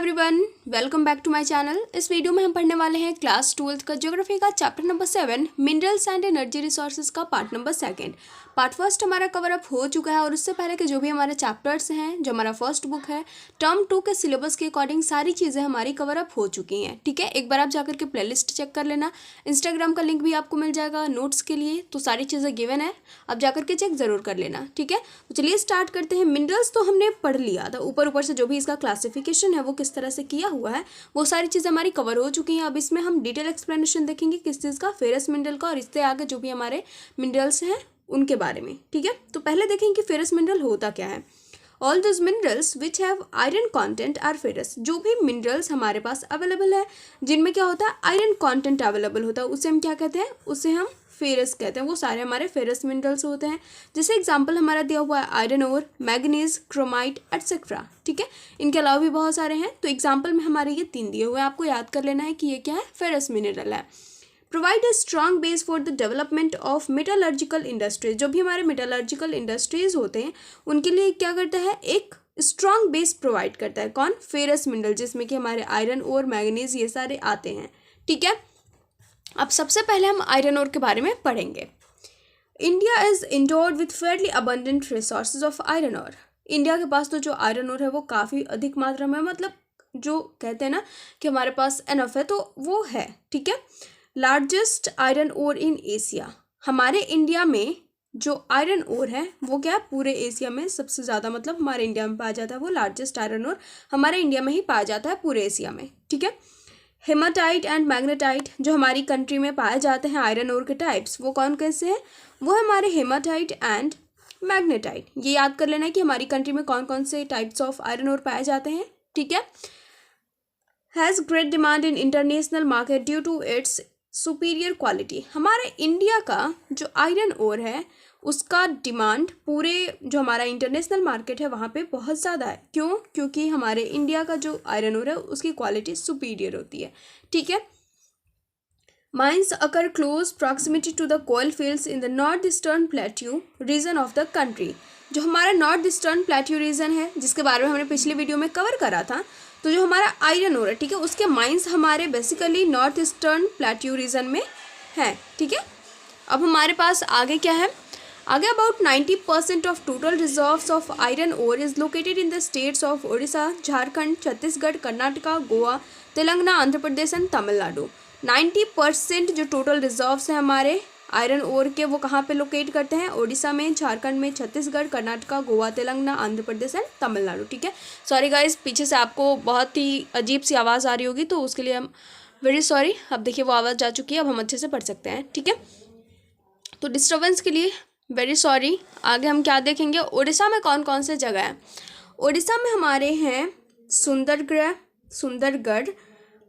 Everyone, welcome back to my channel. इस video में हम पढ़ने वाले हैं क्लास 12th का ज्योग्राफी का chapter number 7 minerals and energy resources का पार्ट नंबर 2। पार्ट फर्स्ट हमारा कवर अप हो चुका है और उससे पहले के जो भी हमारे चैप्टर्स हैं, जो हमारा फर्स्ट बुक है, टर्म 2 के सिलेबस के अकॉर्डिंग सारी चीज़ें हमारी कवर अप हो चुकी हैं। ठीक है, एक बार आप जाकर के प्लेलिस्ट चेक कर लेना। इंस्टाग्राम का लिंक भी आपको मिल जाएगा नोट्स के लिए, तो सारी चीज़ें गिवन है, आप जाकर के चेक ज़रूर कर लेना। ठीक है, तो चलिए स्टार्ट करते हैं। मिनरल्स तो हमने पढ़ लिया था, ऊपर ऊपर से जो भी इसका क्लासिफिकेशन है वो किस तरह से किया हुआ है वो सारी चीज़ें हमारी कवर हो चुकी हैं। अब इसमें हम डिटेल एक्सप्लेनेशन देखेंगे किस चीज़ का, फेरस मिनरल का, और इससे आगे जो भी हमारे मिनरल्स हैं उनके बारे में। ठीक है, तो पहले देखेंगे कि फेरस मिनरल होता क्या है। All those minerals which have iron content are ferrous. जो भी मिनरल्स हमारे पास अवेलेबल है जिनमें क्या होता है, आयरन कॉन्टेंट अवेलेबल होता है, उसे हम क्या कहते हैं, उसे हम फेरस कहते हैं। वो सारे हमारे फेरस मिनरल्स होते हैं। जैसे एग्जांपल हमारा दिया हुआ है iron ore, manganese, chromite etcetera. ठीक है, इनके अलावा भी बहुत सारे हैं, तो एग्जांपल में हमारे ये 3 दिए हुए हैं। आपको याद कर लेना है कि ये क्या है, फेरस मिनरल है। Provide a strong base for the development of metallurgical industries. जो भी हमारे मेटालर्जिकल इंडस्ट्रीज होते हैं उनके लिए क्या करता है, एक स्ट्रॉन्ग बेस प्रोवाइड करता है। कौन, फेरस मिनरल, जिसमें कि हमारे आयरन ओर, मैग्नीज, ये सारे आते हैं। ठीक है, अब सबसे पहले हम आयरन ओर के बारे में पढ़ेंगे। India is endowed with fairly abundant resources of iron ore. India के पास तो जो आयरन ओर है वो काफ़ी अधिक मात्रा में, मतलब जो कहते हैं ना कि हमारे पास एनफ है, तो वो है। ठीक है, largest iron ore in Asia. हमारे इंडिया में जो आयरन ओर है वो क्या है, पूरे एशिया में सबसे ज़्यादा, मतलब हमारे इंडिया में पाया जाता है, वो लार्जेस्ट आयरन ओर हमारे इंडिया में ही पाया जाता है पूरे एशिया में। ठीक है, हेमाटाइट एंड मैग्नेटाइट जो हमारी कंट्री में पाए जाते हैं आयरन ओर के टाइप्स, वो कौन कैसे हैं, वो हमारे हेमाटाइट एंड मैग्नेटाइट। ये याद कर लेना है कि हमारी कंट्री में कौन कौन से टाइप्स ऑफ आयरन ओर पाए जाते हैं। ठीक है, has great demand in international market due to its superior quality. हमारे इंडिया का जो आयरन ओर है उसका डिमांड पूरे जो हमारा इंटरनेशनल मार्केट है वहाँ पे बहुत ज़्यादा है। क्यों, क्योंकि हमारे इंडिया का जो आयरन ओर है उसकी क्वालिटी सुपीरियर होती है। ठीक है, mines occur close proximity to the coal fields in the north eastern plateau region of the country. जो हमारा नॉर्थ ईस्टर्न प्लेट्यू रीजन है, जिसके बारे में हमने पिछले वीडियो में कवर करा था, तो जो हमारा आयरन ओर है, ठीक है, उसके माइंस हमारे basically north eastern plateau reason में है। ठीक है, अब हमारे पास आगे क्या है, आगे about 90% of total reserves of iron ore is located in the states of Orissa, Jharkhand, Chhattisgarh, Karnataka, Goa, Telangana, Andhra Pradesh and Tamil Nadu. 90% जो टोटल रिजर्व्स हैं हमारे आयरन ओर के, वो कहाँ पे लोकेट करते हैं, उड़ीसा में, झारखंड में, छत्तीसगढ़, कर्नाटका, गोवा, तेलंगाना, आंध्र प्रदेश एंड तमिलनाडु। ठीक है, सॉरी गाइज, पीछे से आपको बहुत ही अजीब सी आवाज़ आ रही होगी, तो उसके लिए हम वेरी सॉरी। अब देखिए वो आवाज़ जा चुकी है, अब हम अच्छे से पढ़ सकते हैं। ठीक है, तो डिस्टर्बेंस के लिए वेरी सॉरी। आगे हम क्या देखेंगे, उड़ीसा में कौन कौन से जगह हैं। उड़ीसा में हमारे हैं सुंदरगढ़,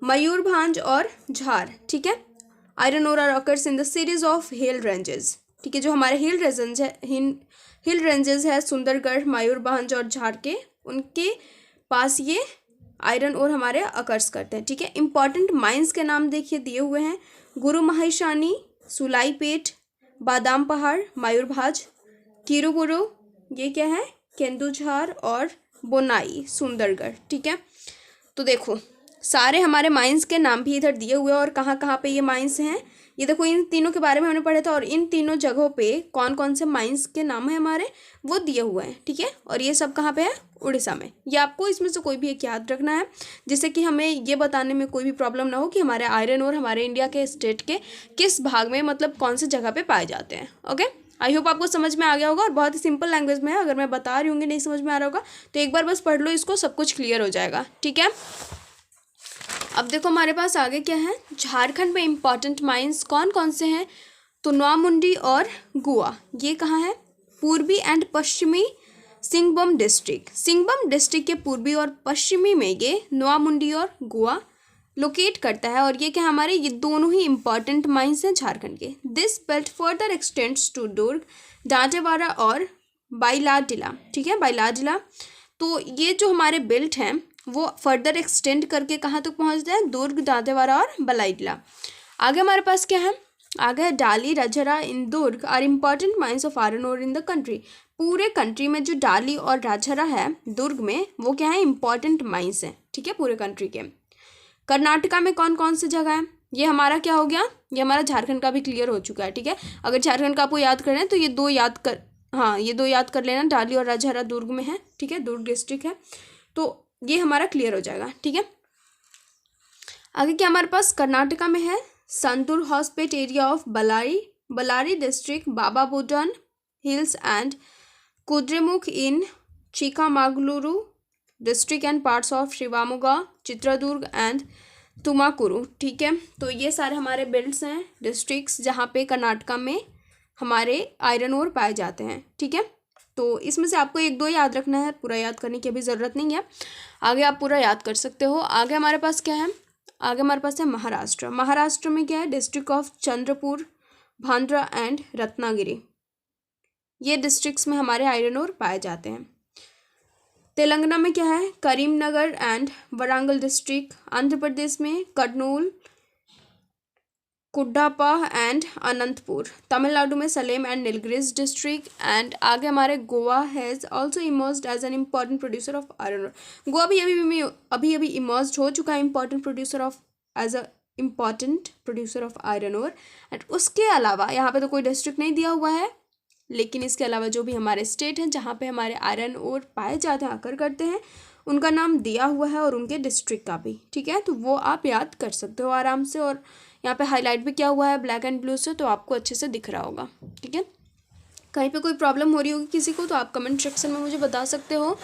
मयूरभंज और झार। ठीक है, iron ore occurs in the series of hill ranges. ठीक है, जो हमारे हिल रेंजेस है सुंदरगढ़, मयूरभंज और झार के, उनके पास ये आयरन ओर हमारे अकर्स करते हैं। ठीक है, इंपॉर्टेंट माइंस के नाम देखिए दिए हुए हैं, गुरु महाशानी, सुलाईपेट, बादाम पहाड़, मयूरभंज, किरुबुरु, ये क्या है, केंदुझार, और बोनाई, सुंदरगढ़। ठीक है, तो देखो सारे हमारे माइंस के नाम भी इधर दिए हुए हैं और कहाँ कहाँ पे ये माइंस हैं, ये देखो इन तीनों के बारे में हमने पढ़ा था, और इन तीनों जगहों पे कौन कौन से माइंस के नाम है हमारे वो दिए हुए हैं। ठीक है, और ये सब कहाँ पे है, उड़ीसा में। ये आपको इसमें से कोई भी एक याद रखना है, जिससे कि हमें ये बताने में कोई भी प्रॉब्लम ना हो कि हमारे आयरन और हमारे इंडिया के स्टेट के किस भाग में, मतलब कौन सी जगह पे पाए जाते हैं। ओके, आई होप आपको समझ में आ गया होगा, और बहुत ही सिंपल लैंग्वेज में है। अगर मैं बता रही हूँगी नहीं समझ में आ रहा होगा तो एक बार बस पढ़ लो इसको, सब कुछ क्लियर हो जाएगा। ठीक है, अब देखो हमारे पास आगे क्या है, झारखंड में इंपॉर्टेंट माइंस कौन कौन से हैं, तो नौमुंडी और गुआ। ये कहाँ है, पूर्वी एंड पश्चिमी सिंहभूम डिस्ट्रिक्ट के पूर्वी और पश्चिमी में ये नौमुंडी और गुआ लोकेट करता है, और ये क्या हमारे, ये दोनों ही इंपॉर्टेंट माइंस हैं झारखंड के। This belt further extends to Durg, Dantewada और बाइलाडिला। ठीक है, बाइलाडिला, तो ये जो हमारे बेल्ट हैं वो फर्दर एक्सटेंड करके कहाँ तक पहुँचता है, दुर्ग, दांतेवाड़ा और बाइलाडिला। आगे हमारे पास क्या है, आगे है Dalli, Rajhara in Durg are important mines of iron ore in the country. पूरे कंट्री में जो डाली और राजहरा है दुर्ग में, वो क्या है, इंपॉर्टेंट माइंस हैं। ठीक है, पूरे कंट्री के। कर्नाटका में कौन कौन सी जगह है, ये हमारा क्या हो गया, ये हमारा झारखंड का भी क्लियर हो चुका है। ठीक है, अगर झारखंड का आपको याद करना है तो ये दो याद कर लेना, डाली और राजहरा दुर्ग में है। ठीक है, दुर्ग डिस्ट्रिक्ट है, तो ये हमारा क्लियर हो जाएगा। ठीक है, आगे क्या हमारे पास कर्नाटका में है, Sandur Hospet area of Ballari district, Baba Budan hills and Kudremukh in Chikkamagaluru district and parts of Shivamogga, Chitradurga and Tumakuru. ठीक है, तो ये सारे हमारे बेल्ट्स हैं, डिस्ट्रिक्ट्स जहाँ पे कर्नाटका में हमारे आयरन ओर पाए जाते हैं। ठीक है, तो इसमें से आपको एक दो याद रखना है, पूरा याद करने की अभी ज़रूरत नहीं है, आगे आप पूरा याद कर सकते हो। आगे हमारे पास क्या है, आगे हमारे पास है महाराष्ट्र। महाराष्ट्र में क्या है, district of Chandrapur, Bhandara and Ratnagiri, ये डिस्ट्रिक्ट्स में हमारे आयरन ओर पाए जाते हैं। तेलंगाना में क्या है, करीमनगर एंड वरांगल डिस्ट्रिक्ट। आंध्र प्रदेश में कर्नूल, कुड्डापा एंड अनंतपुर। तमिलनाडु में Salem and Nilgiris district. And आगे हमारे Goa has also emerged as an important producer of iron ore. Goa भी अभी इमर्ज्ड हो चुका है important producer of as a important producer of iron ore. And उसके अलावा यहाँ पे तो कोई डिस्ट्रिक्ट नहीं दिया हुआ है, लेकिन इसके अलावा जो भी हमारे स्टेट हैं जहाँ पे हमारे आयरन ओर पाए जाते हैं, आकर करते हैं, उनका नाम दिया हुआ है और उनके डिस्ट्रिक्ट का भी। ठीक है, तो वो आप याद कर सकते हो आराम से, और यहाँ पे हाईलाइट भी किया हुआ है ब्लैक एंड ब्लू से, तो आपको अच्छे से दिख रहा होगा। ठीक है, कहीं पे कोई प्रॉब्लम हो रही होगी किसी को तो आप कमेंट सेक्शन में मुझे बता सकते हो।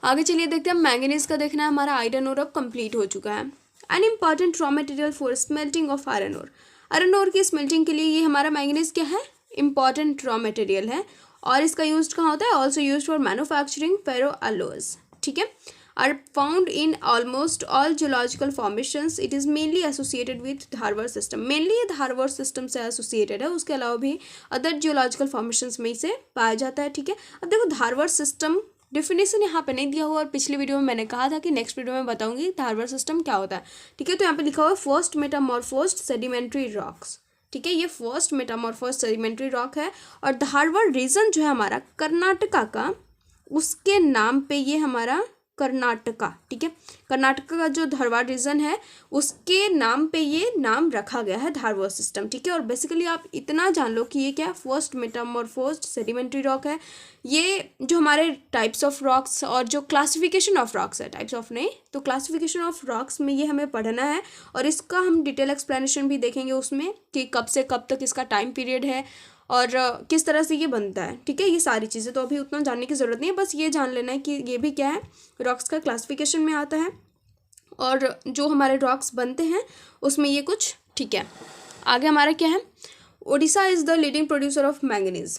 आगे चलिए देखते हैं, मैंगनीज का देखना है, हमारा आयरन ओर अब कंप्लीट हो चुका है। An important raw material for smelting of iron ore. Iron ore की स्मेल्टिंग के लिए ये हमारा मैंगनीज क्या है, इम्पॉर्टेंट रॉ मटेरियल है, और इसका यूज कहाँ होता है, ऑल्सो यूज फॉर मैन्युफैक्चरिंग फेरो एलोज। ठीक है, are found in almost all geological formations. It is mainly associated with Dharwad system. mainly ये धारवाड़ system से associated है, उसके अलावा भी other geological formations में इसे पाया जाता है। ठीक है, अब देखो धारवाड़ system डिफिनेशन यहाँ पे नहीं दिया हुआ, और पिछली वीडियो में मैंने कहा था कि नेक्स्ट वीडियो में बताऊंगी धारवाड़ सिस्टम क्या होता है। ठीक है, तो यहाँ पे लिखा हुआ है फर्स्ट मेटामॉर्फोज्ड सेडिमेंट्री रॉक्स। ठीक है, ये फर्स्ट मेटामॉर्फोज्ड सेडिमेंट्री रॉक है, और धारवाड़ रीजन जो है हमारा कर्नाटका का, उसके नाम पे ये हमारा कर्नाटका, ठीक है, कर्नाटका का जो धारवाड़ रीजन है उसके नाम पे ये नाम रखा गया है धारवाड़ सिस्टम। ठीक है, और बेसिकली आप इतना जान लो कि ये क्या फर्स्ट मेटामॉर्फोज्ड सेडिमेंट्री रॉक है। ये जो हमारे टाइप्स ऑफ रॉक्स और जो क्लासिफिकेशन ऑफ रॉक्स है, टाइप्स ऑफ नहीं तो क्लासिफिकेशन ऑफ रॉक्स में ये हमें पढ़ना है, और इसका हम डिटेल एक्सप्लेनेशन भी देखेंगे उसमें कि कब से कब तक इसका टाइम पीरियड है और किस तरह से ये बनता है। ठीक है, ये सारी चीज़ें तो अभी उतना जानने की ज़रूरत नहीं है, बस ये जान लेना है कि ये भी क्या है, रॉक्स का क्लासिफिकेशन में आता है, और जो हमारे रॉक्स बनते हैं उसमें ये कुछ। ठीक है, आगे हमारा क्या है, Odisha is the leading producer of manganese.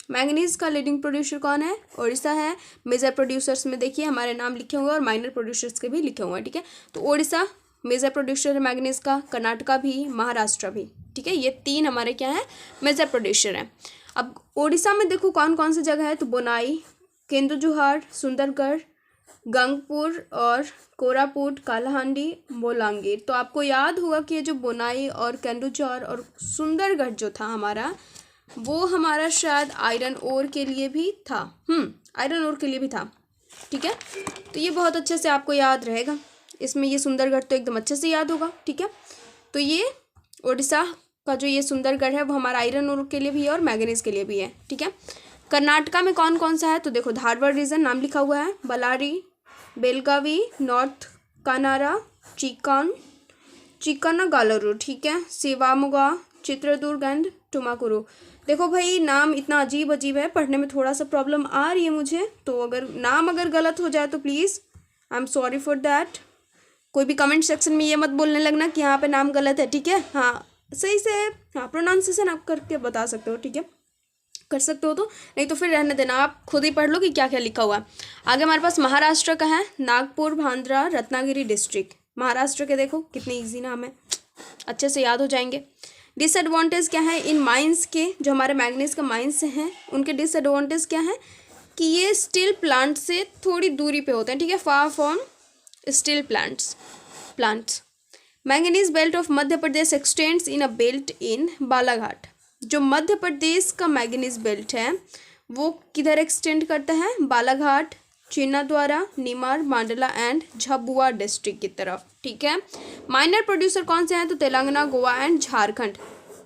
Manganese का लीडिंग प्रोड्यूसर कौन है, ओडिशा है। मेजर प्रोड्यूसर्स में देखिए हमारे नाम लिखे हुए हैं और माइनर प्रोड्यूसर्स के भी लिखे हुए हैं। ठीक है, तो ओडिशा मेजर प्रोड्यूसर है मैंगनीज का, कर्नाटका भी, महाराष्ट्र भी। ठीक है, ये तीन हमारे क्या हैं, मेजर प्रोड्यूसर हैं। अब ओडिशा में देखो कौन कौन सी जगह है, तो बोनाई, केंदुझार, सुंदरगढ़, गंगपुर और कोरापुट, कालाहांडी, मोलांगीर। तो आपको याद होगा कि ये जो बोनाई और केंदुझार और सुंदरगढ़ जो था हमारा, वो हमारा शायद आयरन ओर के लिए भी था। आयरन ओर के लिए भी था। ठीक है, तो ये बहुत अच्छे से आपको याद रहेगा, इसमें ये सुंदरगढ़ तो एकदम अच्छे से याद होगा। ठीक है, तो ये ओडिशा का जो ये सुंदरगढ़ है वो हमारा आयरन ओर के लिए भी है और मैंगनीज के लिए भी है। ठीक है, कर्नाटका में कौन कौन सा है, तो देखो धारवाड़ रीजन नाम लिखा हुआ है, बलारी, बेलगावी, नॉर्थ कानारा, चिकनगालुरु। ठीक है, शिवामोगा, चित्रदुर्ग एंड तुमाकुरु। देखो भाई नाम इतना अजीब है, पढ़ने में थोड़ा सा प्रॉब्लम आ रही है मुझे, तो अगर नाम गलत हो जाए तो please I am sorry for that. कोई भी कमेंट सेक्शन में ये मत बोलने लगना कि यहाँ पे नाम गलत है। ठीक है, हाँ सही से हाँ प्रोनाउंसिएशन आप करके बता सकते हो। ठीक है, कर सकते हो तो, नहीं तो फिर रहने देना, आप खुद ही पढ़ लो कि क्या क्या लिखा हुआ है। आगे हमारे पास महाराष्ट्र का है, नागपुर, भांड्रा, रत्नागिरी डिस्ट्रिक्ट। महाराष्ट्र के देखो कितने ईजी नाम है, अच्छे से याद हो जाएंगे। डिसएडवांटेज क्या है इन माइंस के, जो हमारे मैंगनीज का माइंस हैं उनके डिसएडवांटेज क्या है कि ये स्टील प्लांट से थोड़ी दूरी पे होते हैं। ठीक है, far from steel plants. Manganese belt of Madhya Pradesh x tends in a belt in Balaghat. जो मध्य प्रदेश का मैंगनीज बेल्ट है वो किधर एक्सटेंड करता है, बालाघाट, चिन्नाद्वारा, निमाड़, मांडला एंड झाबुआ डिस्ट्रिक्ट की तरफ। ठीक है, माइनर प्रोड्यूसर कौन से हैं? तो तेलंगाना, गोवा एंड झारखंड।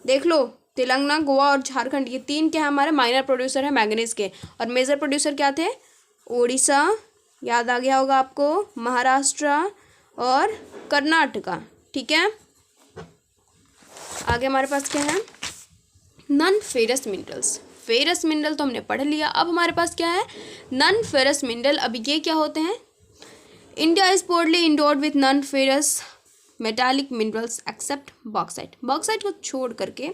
देख लो, तेलंगाना, गोवा और झारखंड, ये तीन क्या है हमारे माइनर प्रोड्यूसर है मैंगनीज के। और मेजर प्रोड्यूसर क्या थे? उड़ीसा, याद आ गया होगा आपको, महाराष्ट्र और कर्नाटका। ठीक है, आगे हमारे पास क्या है? Non ferrous minerals. Ferrous mineral तो हमने पढ़ लिया, अब हमारे पास क्या है? Non ferrous mineral. अब ये क्या होते हैं? India is poorly endowed with non ferrous metallic minerals except bauxite. Bauxite को छोड़ करके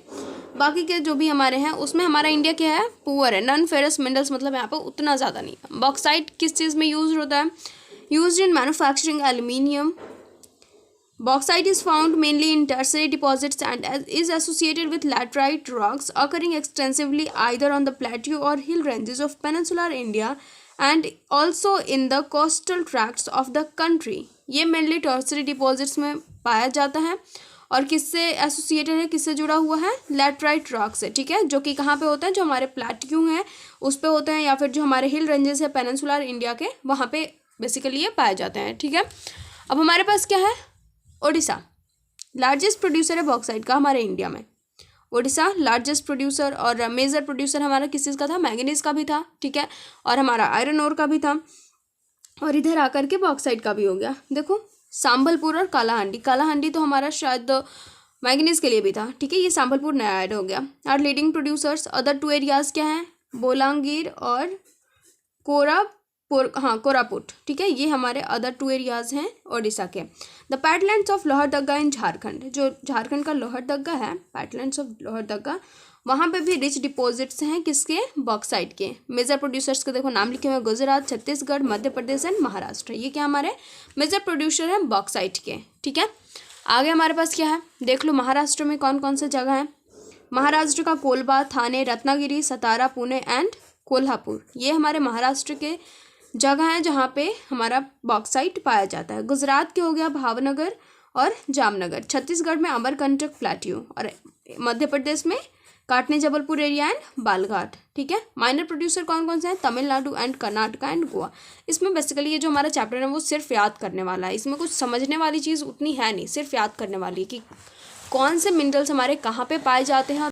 बाकी के जो भी हमारे हैं उसमें हमारा इंडिया क्या है? पुअर है। नॉन फेरस मिनरल्स मतलब यहाँ पर उतना ज़्यादा नहीं है। बॉक्साइट किस चीज़ में यूज होता है? Use in manufacturing aluminium. Bauxite is found mainly in tertiary deposits and is associated with laterite rocks occurring extensively either on the plateau or hill ranges of peninsular India and also in the coastal tracts of the country. ये mainly tertiary deposits में पाया जाता है और किससे associated है, किससे जुड़ा हुआ है? लैटराइट रॉक से। ठीक है, जो कि कहाँ पे होते हैं? जो हमारे प्लेट्यू हैं उस पे होते हैं, या फिर जो हमारे हिल रेंजेस है पेनिनसुलर इंडिया के, वहाँ पे बेसिकली ये पाए जाते हैं। ठीक है, अब हमारे पास क्या है? ओडिशा लार्जेस्ट प्रोड्यूसर है बॉक्साइट का हमारे इंडिया में। ओडिशा लार्जेस्ट प्रोड्यूसर, और मेजर प्रोड्यूसर हमारा किस चीज़ का था? मैंगनीज का भी था। ठीक है, और हमारा आयरन ओर का भी था, और इधर आकर के बॉक्साइट का भी हो गया। देखो, संबलपुर और कालाहांडी। कालाहांडी तो हमारा शायद मैंगनीज के लिए भी था। ठीक है, ये संबलपुर नया ऐड हो गया। और leading producers other two areas क्या हैं? बोलांगीर और कोरापुट। ठीक है, ये हमारे अदर टू एरियाज हैं ओडिशा के। द पैटलैंड्स ऑफ लोहरदग्गा इन झारखंड, जो झारखंड का लोहरदग्गा है, पैटलैंड्स ऑफ लोहरदग्गा, वहाँ पे भी रिच डिपॉजिट्स हैं किसके? बॉक्साइट के। मेजर प्रोड्यूसर्स के देखो नाम लिखे हुए हैं, गुजरात, छत्तीसगढ़, मध्य प्रदेश एंड महाराष्ट्र। ये क्या हमारे मेजर प्रोड्यूसर हैं बॉक्साइट के। ठीक है, आगे हमारे पास क्या है? देख लो, महाराष्ट्र में कौन कौन से जगह हैं? महाराष्ट्र का कोलबा, थाने, रत्नागिरी, सतारा, पुणे एंड कोल्हापुर, ये हमारे महाराष्ट्र के जगह है जहाँ पे हमारा बॉक्साइट पाया जाता है। गुजरात के हो गया भावनगर और जामनगर, छत्तीसगढ़ में अमरकंटक प्लेट्यू, और मध्य प्रदेश में काटनी, जबलपुर एरिया एंड बालघाट। ठीक है, माइनर प्रोड्यूसर कौन कौन से हैं? Tamil Nadu and Karnataka and Goa. इसमें बेसिकली ये जो हमारा चैप्टर है वो सिर्फ याद करने वाला है, इसमें कुछ समझने वाली चीज़ उतनी है नहीं, सिर्फ याद करने वाली है कि कौन से मिनरल्स हमारे कहाँ पे पाए जाते हैं